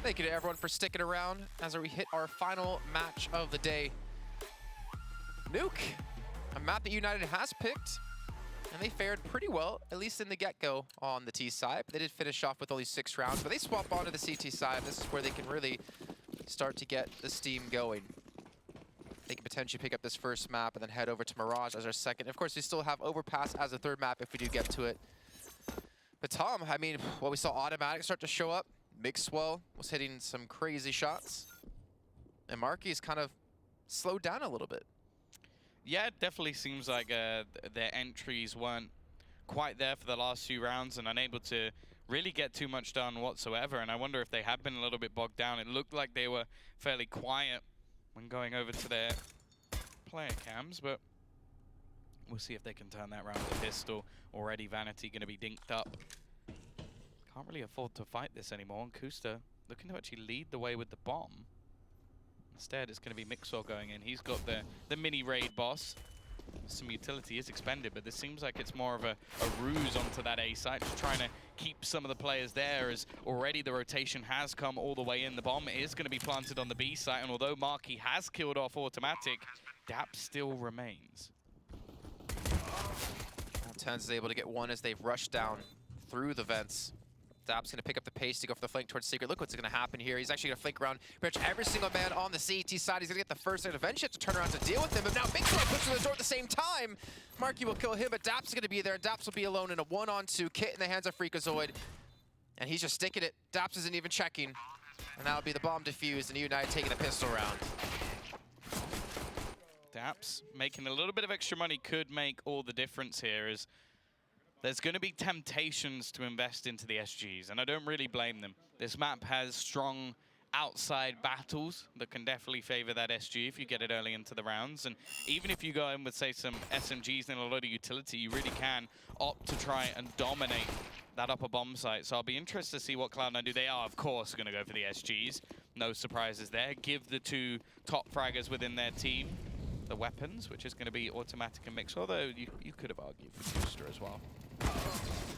Thank you to everyone for sticking around as we hit our final match of the day. Nuke, a map that United has picked, and they fared pretty well, at least in the get-go on the T side. They did finish off with only 6 rounds, but they swap onto the CT side. This is where they can really start to get the steam going. They can potentially pick up this first map and then head over to Mirage as our second. Of course, we still have Overpass as a third map if we do get to it. But Tom, I mean, well, we saw Automatic start to show up. Mixwell was hitting some crazy shots. And Marky's kind of slowed down a little bit. Yeah, it definitely seems like their entries weren't quite there for the last few rounds and unable to really get too much done whatsoever. And I wonder if they have been a little bit bogged down. It looked like they were fairly quiet when going over to their player cams, but we'll see if they can turn that round to pistol. Already Vanity going to be dinked up. Can't really afford to fight this anymore. And Kusta looking to actually lead the way with the bomb. Instead, it's going to be Mixwell going in. He's got the mini raid boss. Some utility is expended, but this seems like it's more of a ruse onto that A site, just trying to keep some of the players there, as already the rotation has come all the way in. The bomb is going to be planted on the B site, and although Marky has killed off Automatic, Dap still remains. Tenz is able to get one as they've rushed down through the vents. Dap's going to pick up the pace to go for the flank towards Secret. Look what's going to happen here. He's actually going to flank around pretty much every single man on the CT side. He's going to get the first and eventually have to turn around to deal with him. But now Mixwell pushes the door at the same time. Marky will kill him, but Daps is going to be there. And Daps will be alone in a 1-on-2 kit in the hands of Freakazoid. And he's just sticking it. Daps isn't even checking. And that'll be the bomb defused and eUnited taking a pistol round. Daps making a little bit of extra money could make all the difference here, as there's going to be temptations to invest into the SGs, and I don't really blame them. This map has strong outside battles that can definitely favor that SG if you get it early into the rounds. And even if you go in with, say, some SMGs and a lot of utility, you really can opt to try and dominate that upper bomb site. So I'll be interested to see what Cloud9 do. They are, of course, going to go for the SGs. No surprises there. Give the two top fraggers within their team the weapons, which is going to be Automatic and Mix, although you could have argued for Booster as well.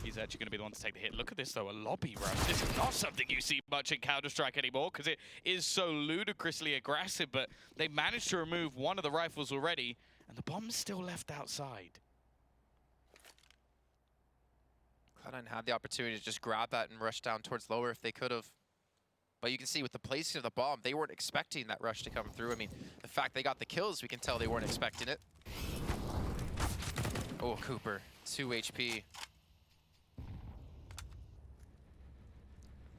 He's actually going to be the one to take the hit. Look at this, though, a lobby rush. This is not something you see much in Counter-Strike anymore, because it is so ludicrously aggressive, but they managed to remove one of the rifles already, and the bomb's still left outside. Cloud9 had the opportunity to just grab that and rush down towards lower if they could have. But you can see with the placing of the bomb, they weren't expecting that rush to come through. I mean, the fact they got the kills, we can tell they weren't expecting it. Oh, Cooper, 2 HP.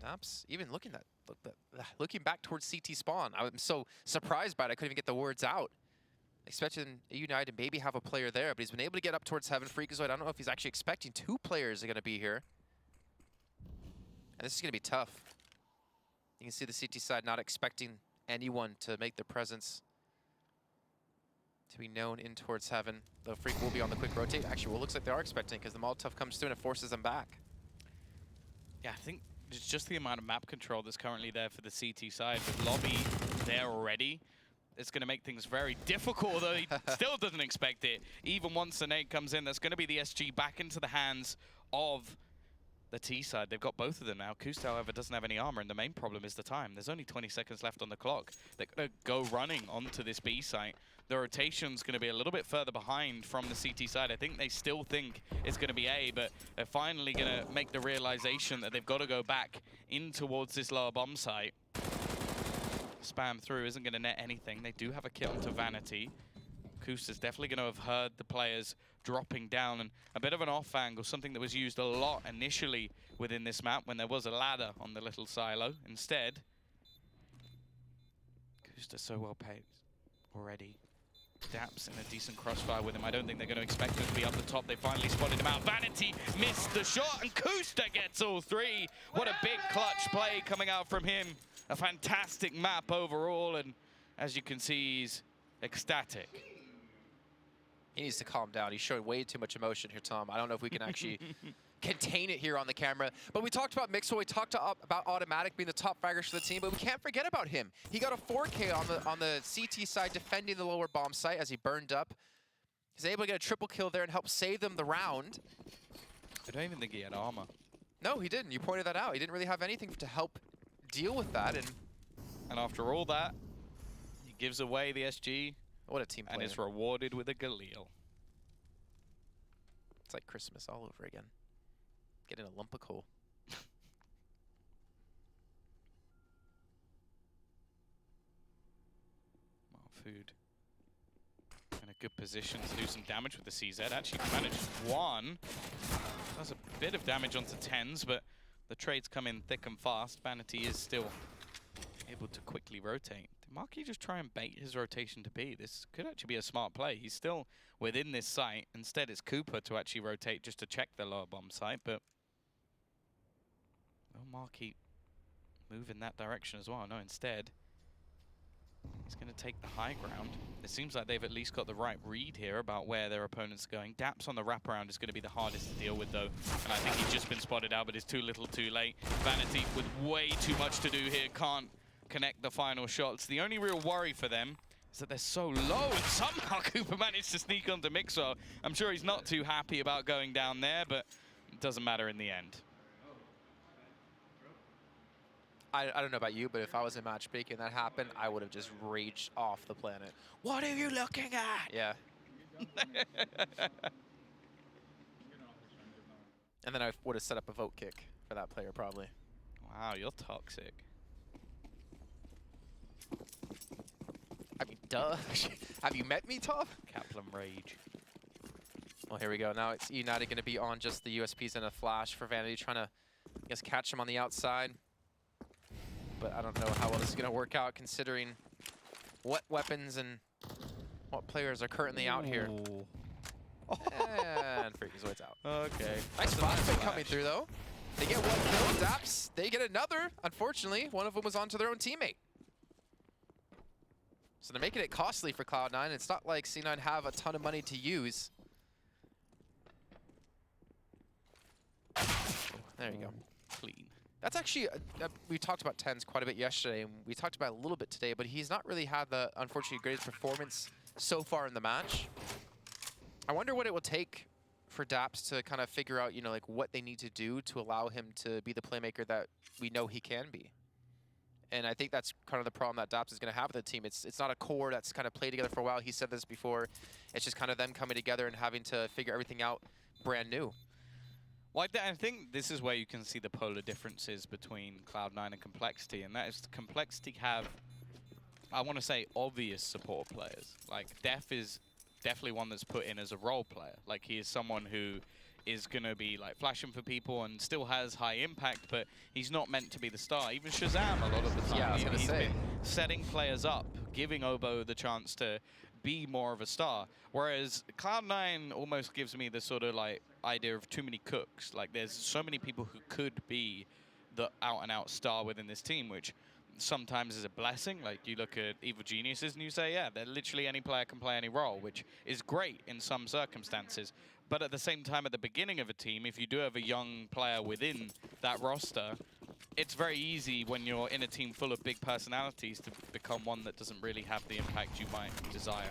Daps, even looking back towards CT spawn, I'm so surprised by it, I couldn't even get the words out. Expecting eUnited to maybe have a player there, but he's been able to get up towards Heaven. Freakazoid, I don't know if he's actually expecting 2 players are going to be here. And this is going to be tough. You can see the CT side not expecting anyone to make their presence to be known in towards Heaven. The Freak will be on the quick rotate. Actually, well, it looks like they are expecting because the Molotov comes through and it forces them back. Yeah, I think it's just the amount of map control that's currently there for the CT side. With Lobby there already, it's going to make things very difficult, although he still doesn't expect it. Even once the nade comes in, that's going to be the SG back into the hands of the T side. They've got both of them now. Kust, however, doesn't have any armor, and the main problem is the time. There's only 20 seconds left on the clock. They're going to go running onto this B site. The rotation's going to be a little bit further behind from the CT side. I think they still think it's going to be A, but they're finally going to make the realization that they've got to go back in towards this lower bomb site. Spam through isn't going to net anything. They do have a kill onto Vanity. Kust is definitely going to have heard the players dropping down, and a bit of an off angle, something that was used a lot initially within this map when there was a ladder on the little silo. Instead, Kust is so well paid already. Daps in a decent crossfire with him. I don't think they're going to expect him to be up the top. They finally spotted him out. Vanity missed the shot, and Kusta gets all 3. What a big clutch play coming out from him. A fantastic map overall, and as you can see, he's ecstatic. He needs to calm down. He's showing way too much emotion here, Tom. I don't know if we can actually contain it here on the camera. But we talked about Mixwell. We talked about Automatic being the top fraggers for the team, but we can't forget about him. He got a 4K on the CT side defending the lower bomb site as he burned up. He's able to get a triple kill there and help save them the round. I don't even think he had armor. No, he didn't. You pointed that out. He didn't really have anything to help deal with that. And after all that, he gives away the SG. What a team player. And is rewarded with a Galil. It's like Christmas all over again. Getting a lump of coal. Well, food. In a good position to do some damage with the CZ. Actually managed one. Does a bit of damage onto Tens, but the trades come in thick and fast. Vanity is still able to quickly rotate. Did Marky just try and bait his rotation to B? This could actually be a smart play. He's still within this site. Instead, it's Cooper to actually rotate just to check the lower bomb site, but will Marky move in that direction as well? No, instead, he's going to take the high ground. It seems like they've at least got the right read here about where their opponent's going. Daps on the wraparound is going to be the hardest to deal with, though. And I think he's just been spotted out, but it's too little too late. Vanity with way too much to do here can't connect the final shots. The only real worry for them is that they're so low, and somehow Cooper managed to sneak onto Mixwell. I'm sure he's not too happy about going down there, but it doesn't matter in the end. I don't know about you, but if I was in matchmaking and that happened, I would have just raged off the planet. What are you looking at? Yeah. And then I would have set up a vote kick for that player, probably. Wow, you're toxic. I mean, duh. Have you met me, Tom? Kaplan rage. Well, here we go. Now it's eUnited going to be on just the USPs and a flash for Vanity, trying to, I guess, catch him on the outside. But I don't know how well this is going to work out, considering what weapons and what players are currently out here. And Freakazoid's out. Okay. Nice spot coming through, though. They get one kill. Daps, they get another. Unfortunately, one of them was onto their own teammate. So they're making it costly for Cloud9. It's not like C9 have a ton of money to use. There you go. Clean. That's actually, we talked about Tens quite a bit yesterday, and we talked about it a little bit today, but he's not really had the, unfortunately, greatest performance so far in the match. I wonder what it will take for Daps to kind of figure out, you know, like what they need to do to allow him to be the playmaker that we know he can be. And I think that's kind of the problem that Daps is going to have with the team. It's not a core that's kind of played together for a while. He said this before. It's just kind of them coming together and having to figure everything out brand new. Well, I think this is where you can see the polar differences between Cloud9 and Complexity, and that is Complexity have, I want to say, obvious support players. Like, Def is definitely one that's put in as a role player. Like, he is someone who is going to be like flashing for people and still has high impact, but he's not meant to be the star. Even Shazam, a lot of the time, Yeah, I was gonna he's say. been setting players up, giving Obo the chance to be more of a star. Whereas Cloud9 almost gives me the sort of like idea of too many cooks. Like, there's so many people who could be the out-and-out star within this team, which sometimes is a blessing. Like, you look at Evil Geniuses and you say, yeah, they're literally any player can play any role, which is great in some circumstances. But at the same time, at the beginning of a team, if you do have a young player within that roster, it's very easy when you're in a team full of big personalities to become one that doesn't really have the impact you might desire.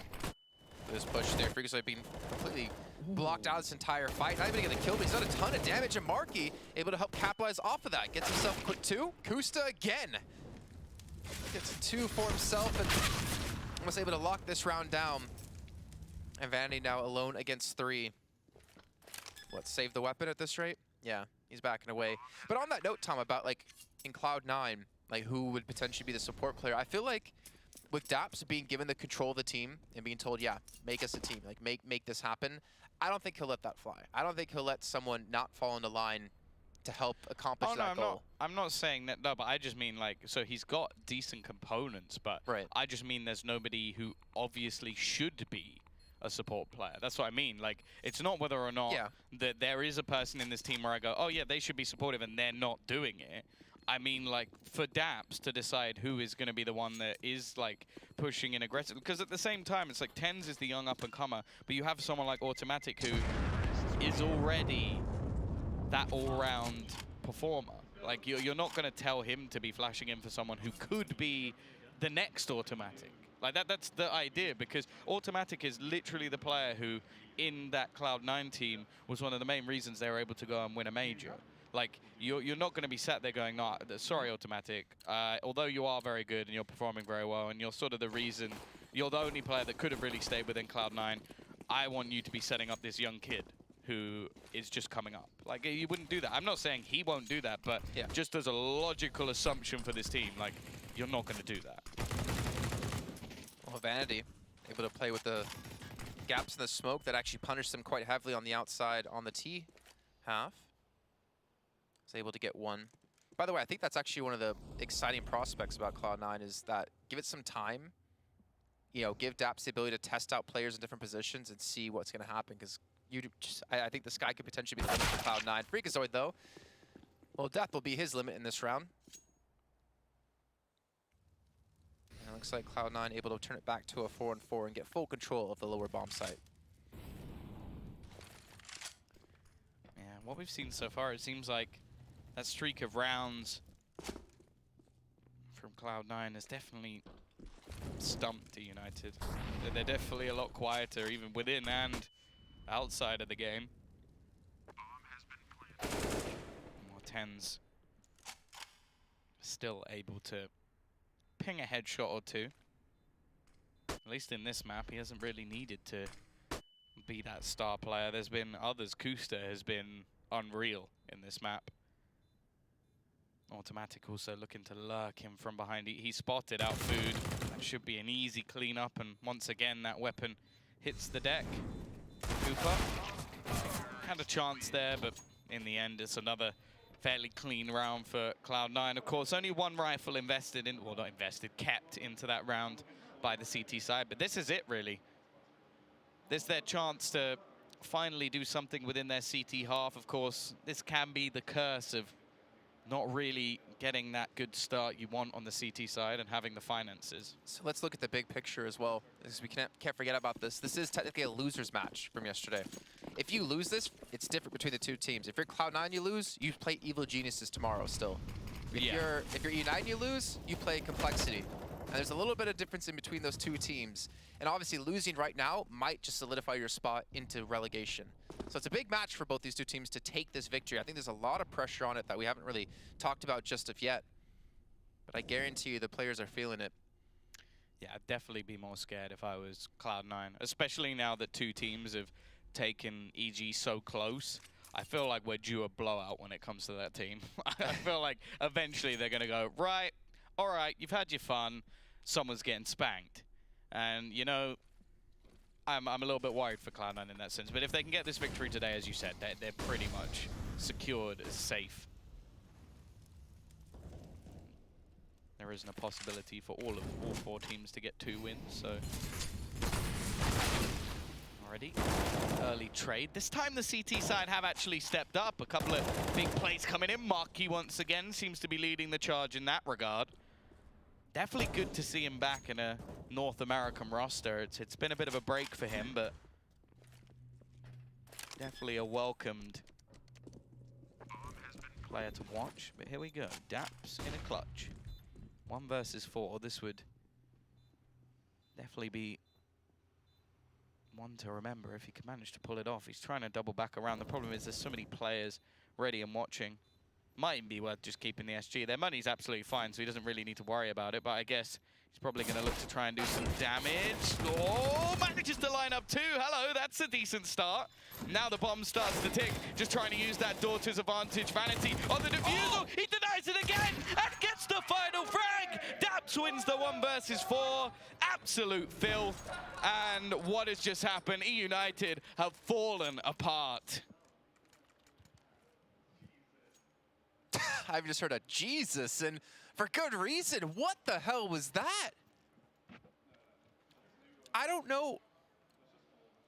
This push there, Freakazoid being completely blocked out this entire fight. Not even gonna kill, but he's done a ton of damage, and Marky able to help capitalize off of that. Gets himself a quick 2. Kusta again. Gets a 2 for himself and was able to lock this round down. And Vanity now alone against 3. What, save the weapon at this rate? Yeah, he's backing away. But on that note, Tom, about like in Cloud9, like who would potentially be the support player, I feel like with Daps being given the control of the team and being told, yeah, make us a team, like make this happen, I don't think he'll let that fly. I don't think he'll let someone not fall into line to help accomplish that goal. I'm not saying that, no, but I just mean like, so he's got decent components, but Right. I just mean there's nobody who obviously should be a support player. That's what I mean. Like, it's not whether or not that there is a person in this team where I go, oh yeah, they should be supportive, and they're not doing it. I mean, like, for Daps to decide who is going to be the one that is, like, pushing in aggressive. Because at the same time, it's like Tens is the young up-and-comer, but you have someone like Automatic who is already that all-round performer. Like, you're not going to tell him to be flashing in for someone who could be the next Automatic. Like, that's the idea, because Automatic is literally the player who, in that Cloud9 team, was one of the main reasons they were able to go and win a major. Like, you're not going to be sat there going, no, sorry, Automatic, although you are very good and you're performing very well and you're sort of the reason, you're the only player that could have really stayed within Cloud9, I want you to be setting up this young kid who is just coming up. Like, you wouldn't do that. I'm not saying he won't do that, but just as a logical assumption for this team, like, you're not going to do that. Well, Vanity able to play with the gaps in the smoke that actually punished them quite heavily on the outside on the T half. Was able to get 1. By the way, I think that's actually one of the exciting prospects about Cloud9 is that give it some time. You know, give Daps the ability to test out players in different positions and see what's going to happen. Because I think the sky could potentially be the limit for Cloud9. Freakazoid, though, well, death will be his limit in this round. And it looks like Cloud9 able to turn it back to a 4-4 and get full control of the lower bomb site. Yeah, what we've seen so far, it seems like that streak of rounds from Cloud9 has definitely stumped eUnited. They're definitely a lot quieter, even within and outside of the game. Bomb has been planted. More 10s still able to ping a headshot or two. At least in this map, he hasn't really needed to be that star player. There's been others. Kusta has been unreal in this map. Automatic also looking to lurk him from behind. He spotted out food. That should be an easy cleanup, and once again that weapon hits the deck. Cooper had a chance there, but in the end it's another fairly clean round for Cloud9. Of course, only one rifle invested in, well, not invested, kept into that round by the CT side, but this is it really. This is their chance to finally do something within their CT half. Of course, this can be the curse of not really getting that good start you want on the CT side and having the finances. So let's look at the big picture as well, because we can't forget about this. This is technically a loser's match from yesterday. If you lose this, it's different between the two teams. If you're Cloud9, you lose, you play Evil Geniuses tomorrow still. If you're eUnited, you lose, you play Complexity. And there's a little bit of difference in between those two teams. And obviously losing right now might just solidify your spot into relegation. So it's a big match for both these two teams to take this victory. I think there's a lot of pressure on it that we haven't really talked about just of yet. But I guarantee you the players are feeling it. Yeah, I'd definitely be more scared if I was Cloud9, especially now that two teams have taken EG so close. I feel like we're due a blowout when it comes to that team. I feel like eventually they're going to go, right, all right, you've had your fun, someone's getting spanked. And, you know, I'm a little bit worried for Cloud9 in that sense. But if they can get this victory today, as you said, they're pretty much secured as safe. There isn't a possibility for all four teams to get 2 wins, so... Already, early trade. This time the CT side have actually stepped up. A couple of big plays coming in. Marky once again seems to be leading the charge in that regard. Definitely good to see him back in a North American roster. It's been a bit of a break for him, but definitely a welcomed player to watch. But here we go, Daps in a clutch. 1 versus 4. This would definitely be one to remember if he can manage to pull it off. He's trying to double back around. The problem is there's so many players ready and watching. Might even be worth just keeping the SG. Their money's absolutely fine, so he doesn't really need to worry about it. But I guess he's probably going to look to try and do some damage. Oh, manages to line up 2. Hello, that's a decent start. Now the bomb starts to tick. Just trying to use that door to his advantage. Vanity on the defusal. He denies it again and gets the final frag. Daps wins the 1 versus 4. Absolute filth. And what has just happened? eUnited have fallen apart. I've just heard a Jesus, and for good reason. What the hell was that? I don't know.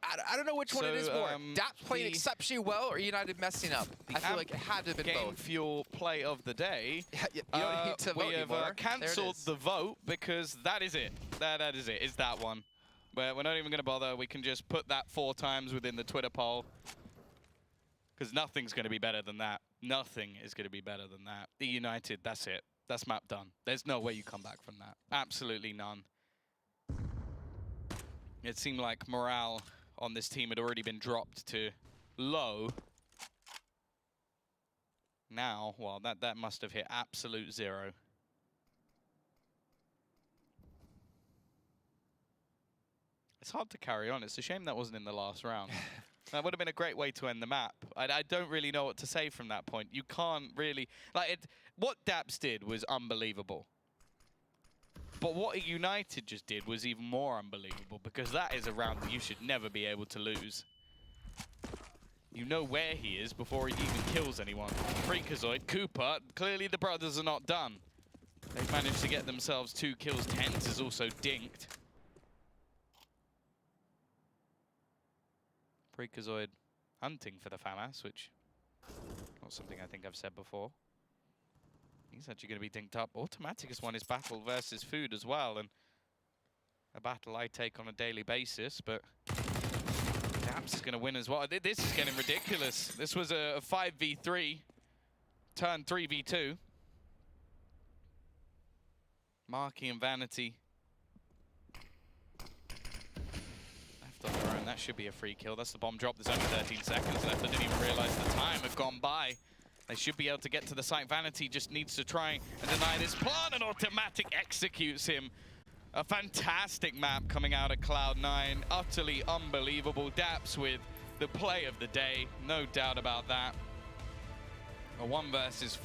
I don't know which one it is more. Daps playing exceptionally well or United messing up. I feel like it had to have been Game both. Fuel play of the day. You don't need to vote we have anymore. cancelled the vote because that is it. That is it. Is that one. We're not even going to bother. We can just put that 4 times within the Twitter poll. Because nothing's going to be better than that. Nothing is going to be better than that. eUnited, that's it. That's map done. There's no way you come back from that. Absolutely none. It seemed like morale on this team had already been dropped to low. Now, well, that must have hit absolute 0. It's hard to carry on. It's a shame that wasn't in the last round. That would have been a great way to end the map. I don't really know what to say from that point. You can't really... what Daps did was unbelievable. But what eUnited just did was even more unbelievable, because that is a round that you should never be able to lose. You know where he is before he even kills anyone. Freakazoid, Cooper, clearly the brothers are not done. They've managed to get themselves 2 kills. Tens is also dinked. Freakazoid hunting for the FAMAS, which not something I think I've said before. He's actually going to be dinked up. Automaticus won his battle versus Food as well, and a battle I take on a daily basis, but Daps is going to win as well. This is getting ridiculous. This was a 5v3, turn 3v2. Marky and Vanity. Left on their own. That should be a free kill. That's the bomb drop. There's only 13 seconds left. I didn't even realize the time had gone by. They should be able to get to the site. Vanity just needs to try and deny this plant, and Automatic executes him. A fantastic map coming out of Cloud9. Utterly unbelievable. Daps with the play of the day. No doubt about that. A 1 versus 4.